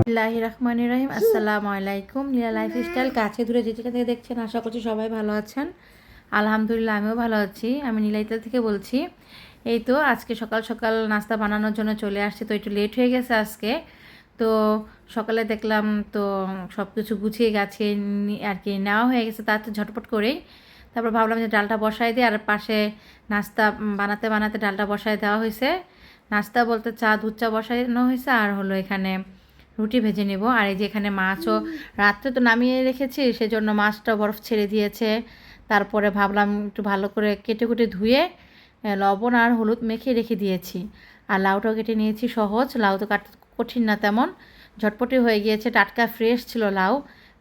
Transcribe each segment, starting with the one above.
বিসমিল্লাহির রহিম আসসালামু আলাইকুম। লীলা লাইফস্টাইল কাছে দূরে যে যেখান থেকে দেখছেন আশা করছি সবাই ভালো আছেন। আলহামদুলিল্লাহ আমিও ভালো আছি। আমি নীলাইতা থেকে বলছি। এই তো আজকে সকাল সকাল নাস্তা বানানোর জন্য চলে আসছি, তো একটু লেট হয়ে গেছে আজকে। তো সকালে দেখলাম তো সব কিছু গুছিয়ে গেছে আর কি নেওয়া হয়ে গেছে, তার তো ঝটপট করেই। তারপর ভাবলাম যে ডালটা বসাই দিই, আর পাশে নাস্তা বানাতে বানাতে ডালটা বসাই দেওয়া হয়েছে। নাস্তা বলতে চা দুধ চা বসানো হয়েছে, আর হলো এখানে রুটি ভেজে নেব। আর এই যে এখানে মাছও রাত্রে তো নামিয়ে রেখেছি, সেজন্য মাছটা বরফ ছেড়ে দিয়েছে। তারপরে ভাবলাম একটু ভালো করে কেটে কুটে ধুয়ে লবণ আর হলুদ মেখে রেখে দিয়েছি। আর লাউটাও কেটে নিয়েছি, সহজ লাউ তো কাটতে কঠিন না তেমন, ঝটপটি হয়ে গিয়েছে। টাটকা ফ্রেশ ছিল লাউ,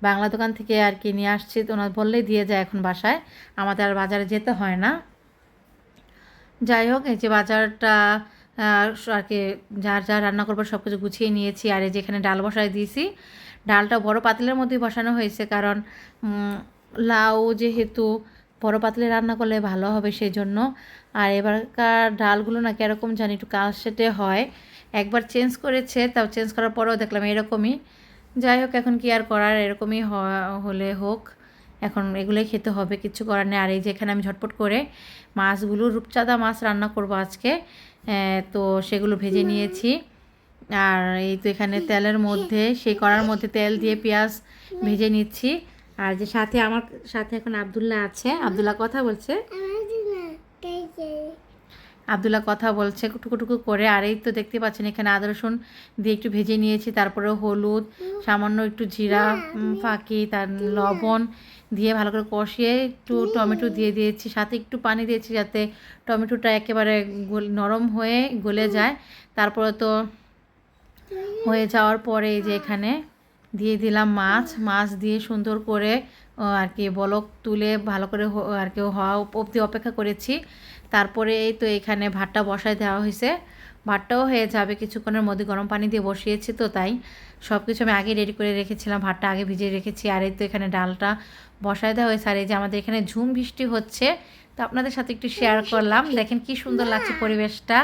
বাংলা দোকান থেকে আর কি নিয়ে আসছি, তো ওনার বললেই দিয়ে যায় এখন বাসায়, আমাদের আর বাজারে যেতে হয় না। যাই হোক, এই যে বাজারটা আর কি যার যা রান্না করবো সব কিছু গুছিয়ে নিয়েছি। আর এই যেখানে ডাল বসাই দিয়েছি, ডালটা বড় পাতিলের মধ্যেই বসানো হয়েছে, কারণ লাউ যেহেতু বড় পাতিলে রান্না করলে ভালো হবে সেই জন্য। আর এবারকার ডালগুলো না কীরকম জানি একটু কালসেটে হয়, একবার চেঞ্জ করেছে, তাও চেঞ্জ করার পরেও দেখলাম এরকমই। যাই হোক, এখন কি আর করার, এরকমই হলে হোক, এখন এগুলোই খেতে হবে, কিছু করার নেই। আর এই যে এখানে আমি ঝটপট করে মাছগুলো, রূপচাঁদা মাছ রান্না করব আজকে, তো সেগুলো ভেজে নিয়েছি। আর এই তো এখানে তেলের মধ্যে, সেই কড়ার মধ্যে তেল দিয়ে পেঁয়াজ ভেজে নিচ্ছি। আর যে সাথে আমার সাথে এখন আব্দুল্লাহ আছে, আব্দুল্লাহ কথা বলছে, আব্দুল্লাহ কথা বলছে টুকু টুকু করে। আর এই তো দেখতে পাচ্ছেন এখানে আদা রসুন দিয়ে একটু ভেজে নিয়েছি, তারপরে হলুদ, সামান্য একটু জিরা ফাঁকি, তার লবণ দিয়ে ভালো করে কষিয়ে একটু টমেটো দিয়ে দিয়েছি, সাথে একটু পানি দিয়েছি যাতে টমেটোটা একেবারে নরম হয়ে গলে যায়। তারপরে তো হয়ে যাওয়ার পরে এই যে এখানে দিয়ে দিলাম মাছ, মাছ দিয়ে সুন্দর করে আর কি বলক তুলে ভালো করে আর কি হওয়া অবধি অপেক্ষা করেছি। তারপরে এই তো এখানে ভাতটা বসায় দেওয়া হয়েছে, ভাতটাও হয়ে যাবে কিছুক্ষণের মধ্যে, গরম পানি দিয়ে বসিয়েছি, তো তাই সব কিছু আমি আগে রেডি করে রেখেছিলাম, ভাতটা আগে ভিজিয়ে রেখেছি। আর এই তো এখানে ডালটা বসায় দেওয়া হয়েছে। আর এই যে আমাদের এখানে ঝুম বৃষ্টি হচ্ছে, তো আপনাদের সাথে একটু শেয়ার করলাম, দেখেন কি সুন্দর লাগছে পরিবেশটা।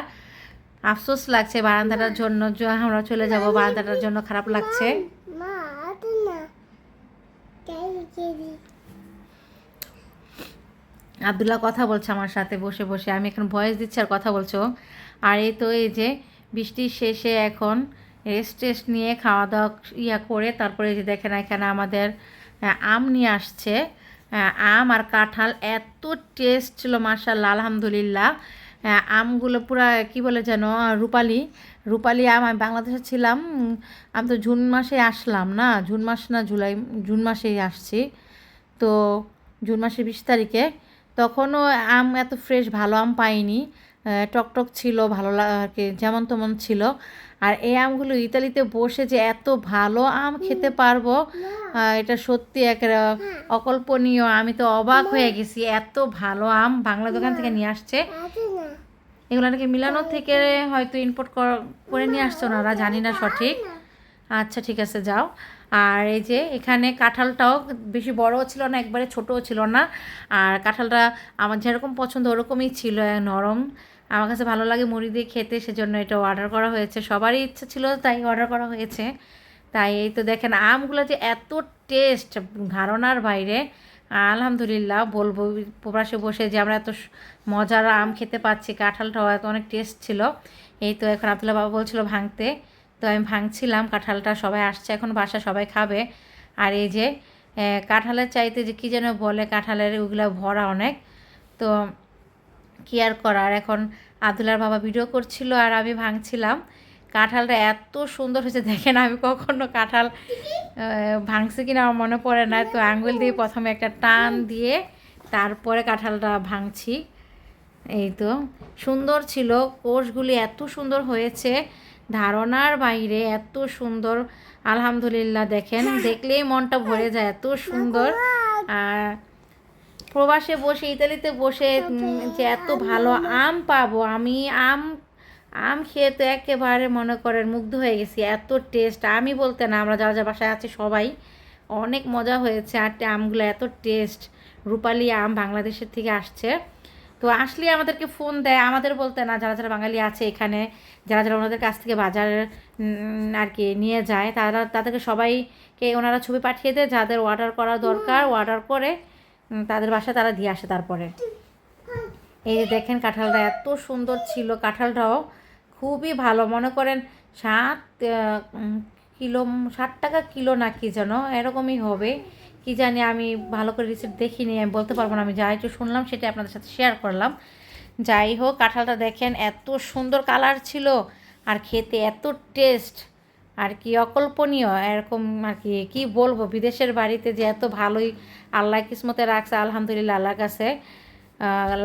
আফসোস লাগছে বারান্দাটার জন্য, আমরা চলে যাব, বারান্দাটার জন্য খারাপ লাগছে। আব্দুল্লাহ কথা বলছে আমার সাথে বসে বসে, আমি এখন ভয়েস দিচ্ছি আর কথা বলছো। আর এই তো এই যে বৃষ্টির শেষে এখন রেস্ট টেস্ট নিয়ে খাওয়া দাওয়া করে তারপরে যে দেখেন এখানে আমাদের আম নিয়ে আসছে, আম আর কাঁঠাল, এত টেস্ট ছিল মাশাআল্লাহ আলহামদুলিল্লাহ। আমগুলো পুরা কি বলে যেন রূপালি রূপালি আম। আমি বাংলাদেশে ছিলাম, আমি তো জুন মাসে আসলাম, না জুন মাস না জুলাই, জুন মাসেই আসছি, তো জুন মাসের 20 তারিখে। তখনও আম এত ফ্রেশ ভালো আম পাইনি, টকটক ছিল, ভালো আর কি যেমন তেমন ছিল। আর এই আমগুলো ইতালিতে বসে যে এত ভালো আম খেতে পারবো, এটা সত্যি এক অকল্পনীয়। আমি তো অবাক হয়ে গেছি, এত ভালো আম বাংলা দোকান থেকে নিয়ে আসছে। এগুলো নাকি মিলানো থেকে হয়তো ইম্পোর্ট করে নিয়ে আসছে ওনারা, জানি না সঠিক। আচ্ছা ঠিক আছে, যাও। আর এই যে এখানে কাঁঠালটাও বেশি বড়ও ছিল না, একবারে ছোটও ছিল না। আর কাঁঠালটা আমার যেরকম পছন্দ ওরকমই ছিল, নরম, আমার কাছে ভালো লাগে মুড়ি দিয়ে খেতে, সেজন্য এটা অর্ডার করা হয়েছে। সবারই ইচ্ছা ছিল তাই অর্ডার করা হয়েছে। তাই এই তো দেখেন আমগুলো যে এত টেস্ট ধারণার বাইরে, আলহামদুলিল্লাহ বলবো, প্রবাসে বসে যে আমরা এত মজার আম খেতে পাচ্ছি, কাঁঠালটাও এত অনেক টেস্ট ছিল। এই তো এখন আব্দুল্লাহ বাবা বলছিল ভাঙতে, তো আমি ভাঙছিলাম কাঁঠালটা, সবাই আসছে এখন বাসা, সবাই খাবে। আর এই যে কাঁঠালের চাইতে যে কী যেন বলে, কাঁঠালের ওগুলো ভরা অনেক, তো কি আর করার। এখন আব্দুল্লাহর বাবা ভিডিও করছিল আর আমি ভাঙছিলাম। কাঁঠালটা এত সুন্দর হয়েছে দেখেন, আমি কখনো কাঁঠাল ভাঙছি কিনা আমার মনে পড়ে না, তো আঙ্গুল দিয়ে প্রথমে একটা টান দিয়ে তারপরে কাঁঠালটা ভাঙছি। এই তো সুন্দর ছিল, কোষগুলি এত সুন্দর হয়েছে ধারণার বাইরে, এত সুন্দর আলহামদুলিল্লাহ। দেখেন দেখলেই মনটা ভরে যায়, এত সুন্দর। আর প্রবাসে বসে, ইতালিতে বসে যে এত ভালো আম পাবো, আমি আম আম খেয়ে তো একেবারে মনে করেন মুগ্ধ হয়ে গেছি, এত টেস্ট। আমি বলতে না, আমরা যারা যা বাসায় আছি সবাই অনেক মজা হয়েছে। আর আমগুলো এত টেস্ট, রূপালি আম বাংলাদেশের থেকে আসছে। তো আসলে আমাদেরকে ফোন দেয়, আমাদের বলতে না, যারা যারা বাঙালি আছে এখানে, যারা যারা ওনাদের কাছ থেকে বাজার আর কি নিয়ে যায়, তাদেরকে সবাইকে ওনারা ছবি পাঠিয়ে দেয়, যাদের অর্ডার করা দরকার অর্ডার করে তাদের বাসায় তারা দিয়ে আসে। তারপরে এই যে দেখেন কাঁঠালটা এত সুন্দর ছিল, কাঁঠালটাও খুবই ভালো, মনে করেন 60 কিলো, 60 টাকা কিলো না কি যেন এরকমই হবে, কি জানি, আমি ভালো করে রিসিপ্ট দেখিনি, আমি বলতে পারবো না, আমি যা একটু শুনলাম সেটা আপনাদের সাথে শেয়ার করলাম। যাই হোক, কাঁঠালটা দেখেন এত সুন্দর কালার ছিল আর খেতে এত টেস্ট আর কি অকল্পনীয় এরকম আর কি, কী বলবো, বিদেশের বাড়িতে যে এত ভালোই আল্লাহ কিসমতে রাখছে, আলহামদুলিল্লাহ আল্লাহর কাছে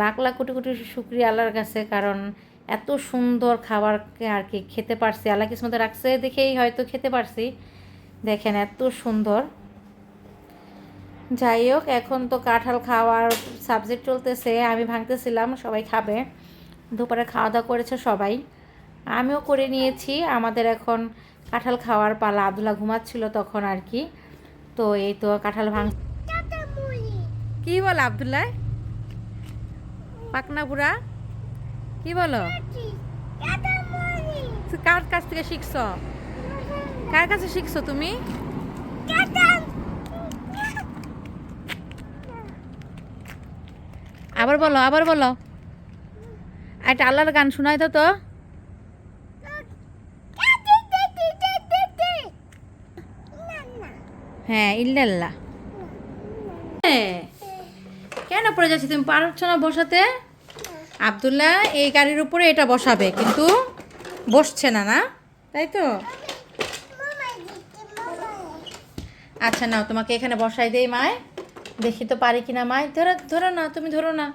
লাখ লাখ কোটি কোটি শুকরিয়া আল্লাহর কাছে, কারণ এত সুন্দর খাবার আর কি খেতে পারছি, আল্লাহ কিসমতে রাখছে দেখেই হয়তো খেতে পারছি। দেখেন এত সুন্দর। যাই হোক, এখন তো কাঁঠাল খাওয়ার সাবজেক্ট চলতেছে, আমি ভাঙতেছিলাম, সবাই খাবে, দুপুরে খাওয়া দাওয়া করেছে সবাই, আমিও করে নিয়েছি। আমাদের এখন কাঁঠাল খাওয়ার পালা, আব্দুল্লাহ ঘুমাচ্ছিল তখন আর কি, তো এই তো কাঁঠাল ভাঙ। কি বল আব্দুল্লাহ, পাকনা বুড়া কি বলো, কার কাছ থেকে শিখছো, কার কাছে শিখছো তুমি? আবার বলো, আবার বলো, একটা আল্লাহর গান শোনাই তো। হ্যাঁ, ইল্লাল্লাহ। কেন পড়ে যাচ্ছি, তুমি পারছো না বসাতে? আব্দুল্লাহ এই গাড়ির উপরে এটা বসাবে, কিন্তু বসছে না, না তাই তো? আচ্ছা নাও, তোমাকে এখানে বসাই দেই মায়, দেখি তো পারি কিনা মায়। ধরো ধরো না, তুমি ধরো না,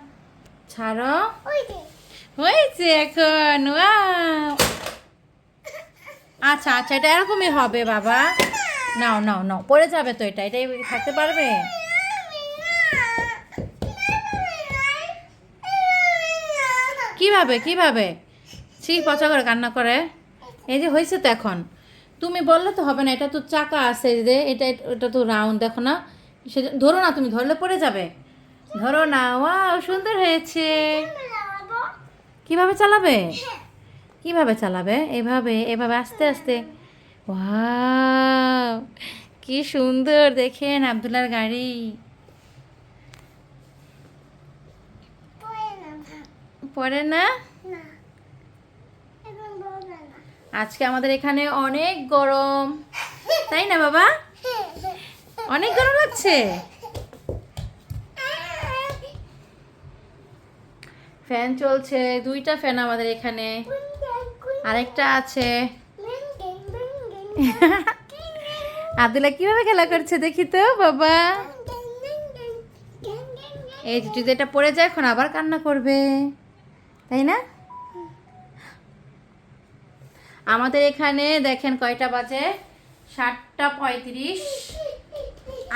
ছাড়ো, হয়েছে এখন। আচ্ছা আচ্ছা, এটা এরকমই হবে বাবা, নাও নাও নাও, পড়ে যাবে তো, এটাই থাকতে পারবে। কিভাবে কিভাবে, ছি, পচা করে কান্না করে। এই যে হয়েছে তো এখন, তুমি বললে তো হবে না, এটা তো চাকা আছে যে, এটা তো রাউন্ড, দেখো না, সেটা ধরো না, তুমি ধরলে পড়ে যাবে, ধরো না। ওয়াও, সুন্দর হয়েছে। কিভাবে চালাবে, কিভাবে চালাবে? এভাবে, এভাবে আস্তে আস্তে। ওয়াও, কি সুন্দর দেখেন আব্দুল্লাহর গাড়ি। পড়ে না? আজকে আমাদের এখানে অনেক গরম, তাই না বাবা? অনেক গরম লাগছে। ফ্যান চলছে, 2টা ফ্যান আমাদের এখানে, আরেকটা আছে। আব্দুল্লাহ কিভাবে খেলা করছে দেখি তো বাবা। এই যদি এটা পড়ে যায় এখন আবার কান্না করবে, তাই না? আমাদের এখানে দেখেন কয়টা বাজে, 7টা 35,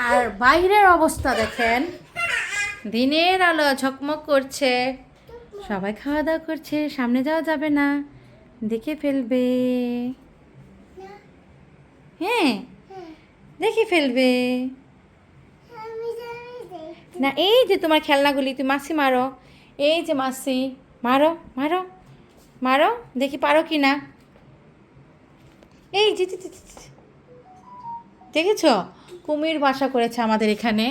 আর বাইরের অবস্থা দেখেন, দিনের আলো ঝকমক করছে, সবাই খাওয়া দাওয়া করছে, সামনে যাওয়া যাবে না, দেখে ফেলবে। হ্যাঁ, দেখে ফেলবে না। এই যে তোমার খেলনাগুলি, তুমি মাসি মারো, এই যে মাসি, মারো মারো মারো, দেখি পারো কি না। এই যে দেখেছ, কুমির বাসা করেছে আমাদের এখানে,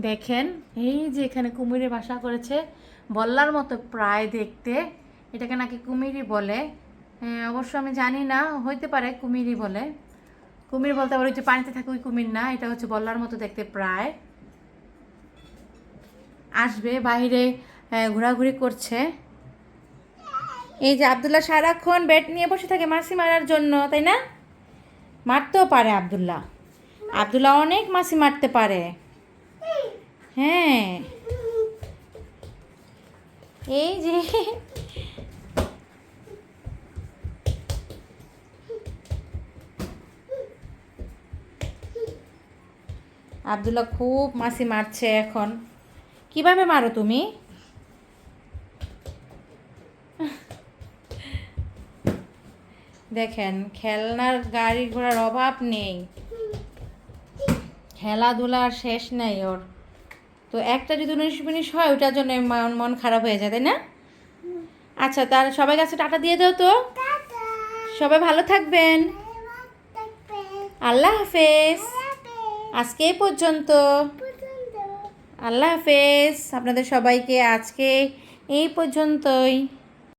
দেখেন এই যে এখানে কুমিরের বাসা করেছে, বল্লার মতো প্রায় দেখতে, এটাকে নাকি কুমিরই বলে। অবশ্য আমি জানি না, হইতে পারে কুমিরই বলে। কুমির বলতে আবার ওই যে পানিতে থাকে ওই কুমির না, এটা হচ্ছে বল্লার মতো দেখতে প্রায়। আসবে বাইরে, ঘোরাঘুরি করছে। এই যে আব্দুল্লাহ সারাক্ষণ ব্যাট নিয়ে বসে থাকে মাছি মারার জন্য, তাই না? মারতেও পারে আব্দুল্লাহ, আব্দুল্লাহ অনেক মাছি মারতে পারে। হ্যাঁ, এই যে আব্দুল্লাহ খুব মাছি মারছে এখন। কিভাবে মারো তুমি? দেখেন খেলনার গাড়ি ঘোড়ার অভাব নেই, খেলাধুলার শেষ নেই ওর। তো তো একটা যদি 19 হয় ওটার জন্য মন মন খারাপ হয়ে যায়, তাই না? আচ্ছা, তার সবাই কাছে টাটা দিয়ে দাও তো। সবাই ভালো থাকবেন। আল্লাহ হাফেজ। আজকে এই পর্যন্ত। আল্লাহ হাফেজ আপনাদের সবাইকে। আজকে এই পর্যন্তই।